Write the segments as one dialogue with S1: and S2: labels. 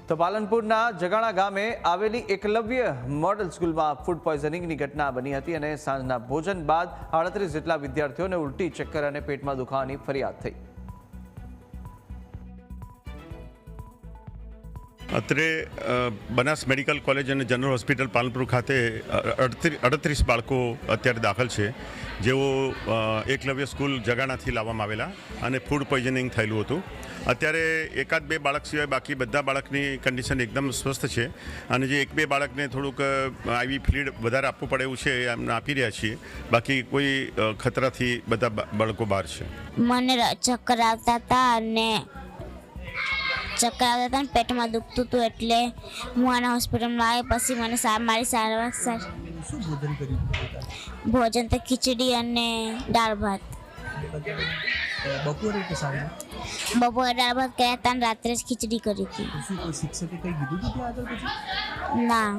S1: તો પાલનપુરના જગાણા ગામે આવેલી એકલવ્ય મોડલ સ્કૂલમાં ફૂડ પોઈઝનિંગની ઘટના બની હતી અને સાંજના ભોજન બાદ 38 જેટલા વિદ્યાર્થીઓને ઉલટી, ચક્કર અને પેટમાં દુખાવાની ફરિયાદ થઈ।
S2: અત્રે બનાસ મેડિકલ કોલેજ અને જનરલ હોસ્પિટલ પાલનપુર ખાતે 38 બાળકો અત્યારે દાખલ છે, જેઓ એકલવ્ય સ્કૂલ જગાણાથી લાવવામાં આવેલા અને ફૂડ પોઈઝનિંગ થયેલું હતું। અત્યારે એકાદ બે બાળક સિવાય બાકી બધા બાળકની કન્ડિશન એકદમ સ્વસ્થ છે અને જે એક બે બાળકને થોડુંક આઈવી ફ્લુઇડ વધારે આપવું પડે એવું છે એમને આપી રહ્યા છીએ, બાકી કોઈ ખતરાથી બધા બાળકો બહાર છે।
S3: મને ચક્કર આવતા હતા અને પેટમાં દુખતું હતું એટલે હું આના હોસ્પિટલમાં આવી। પછી મને મારી સારવાર ભોજન તો ખીચડી અને દાળ ભાત।
S4: બપોરે કે સાંજે?
S3: બપોરે દાળ ભાત કર્યા હતા અને રાત્રે જ ખીચડી કરી હતી।
S4: શું કોઈ શિક્ષકે કંઈ કીધું હતું ત્યાં આગળ પછી?
S3: ના,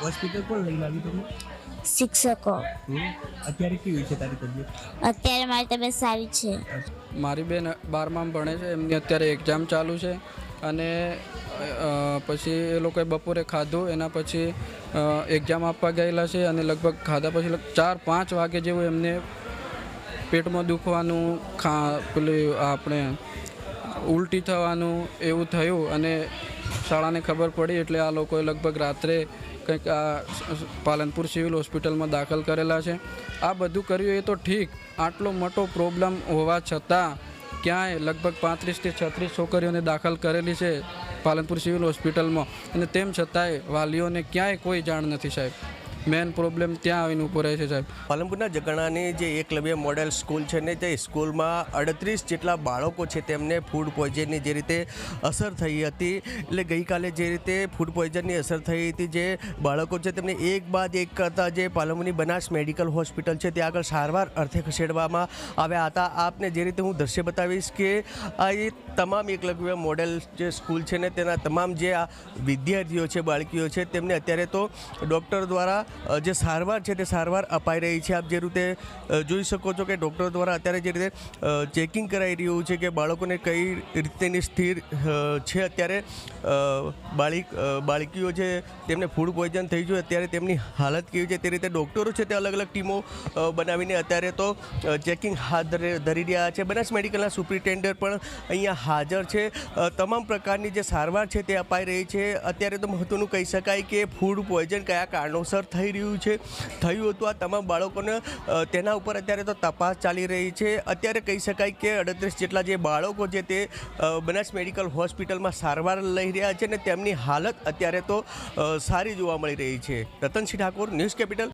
S4: હોસ્પિટલ કોણ લઈને આવી તમને?
S3: શિક્ષકો।
S4: અત્યારે કેવી છે તારી તબિયત?
S3: અત્યારે મારી તબિયત સારી છે।
S5: મારી બેન 12માં ભણે છે, એમની અત્યારે એક્ઝામ ચાલુ છે અને પછી એ લોકોએ બપોરે ખાધું, એના પછી એક્ઝામ આપવા ગયેલા છે અને લગભગ ખાધા પછી 4-5 વાગે જેવું એમને પેટમાં દુખવાનું, પેલું આપણે ઉલટી થવાનું એવું થયું અને શાળાને ખબર પડી એટલે આ લોકોએ લગભગ રાત્રે કંઈક આ પાલનપુર સિવિલ હોસ્પિટલમાં દાખલ કરેલા છે। આ બધું કર્યું એ તો ઠીક, આટલો મોટો પ્રોબ્લેમ હોવા છતાં ક્યાંય લગભગ 35 થી 36 છોકરીઓને દાખલ કરેલી છે પાલનપુર સિવિલ હોસ્પિટલમાં અને તેમ છતાંય વાલીઓને ક્યાંય કોઈ જાણ નથી સાહેબ। મેન પ્રોબ્લેમ ત્યાં આવીને ઊભો રહે છે સાહેબ।
S4: પાલનપુરના જગાણાની જે એકલવ્ય મોડેલ સ્કૂલ છે ને, તે સ્કૂલમાં 38 જેટલા બાળકો છે તેમને ફૂડ પોઈઝનની જે રીતે અસર થઈ હતી, એટલે ગઈકાલે જે રીતે ફૂડ પોઈઝનની અસર થઈ હતી, જે બાળકો છે તેમને એક બાદ એક કરતાં જે પાલનપુરની બનાસ મેડિકલ હોસ્પિટલ છે ત્યાં આગળ સારવાર અર્થે ખસેડવામાં આવ્યા હતા। આપને જે રીતે હું દ્રશ્ય બતાવીશ કે આ એ તમામ એકલવ્ય મોડેલ જે સ્કૂલ છે ને તેના તમામ જે આ વિદ્યાર્થીઓ છે, બાળકીઓ છે, તેમને અત્યારે તો ડૉક્ટર દ્વારા જે સારવાર છે તે સારવાર અપાઈ રહી છે। આપ જે રીતે જોઈ શકો છો કે ડૉક્ટર દ્વારા અત્યારે જે રીતે ચેકિંગ કરાઈ રહ્યું છે કે બાળકોને કઈ રીતેની સ્થિર છે। અત્યારે બાળકીઓ છે તેમને ફૂડ પોઈઝન થઈ ગયું, અત્યારે તેમની હાલત કેવી છે તે રીતે ડૉક્ટરો છે તે અલગ અલગ ટીમો બનાવીને અત્યારે તો ચેકિંગ હાથ ધરી રહ્યા છે। બનાસ મેડિકલના સુપ્રિન્ટેન્ડન્ટ પણ અહીંયા હાજર છે। તમામ પ્રકારની જે સારવાર છે તે અપાઈ રહી છે। અત્યારે તો મહત્ત્વનું કહી શકાય કે ફૂડ પોઈઝન કયા કારણોસર થયું હતું આ તમામ બાળકોને તેના ઉપર અત્યારે તો તપાસ ચાલી રહી છે। અત્યારે કહી શકાય કે 38 જેટલા જે બાળકો છે તે બનાસ મેડિકલ હોસ્પિટલમાં સારવાર લઈ રહ્યા છે અને તેમની હાલત અત્યારે તો સારી જોવા મળી રહી છે। Ratansinh Thakor, news capital.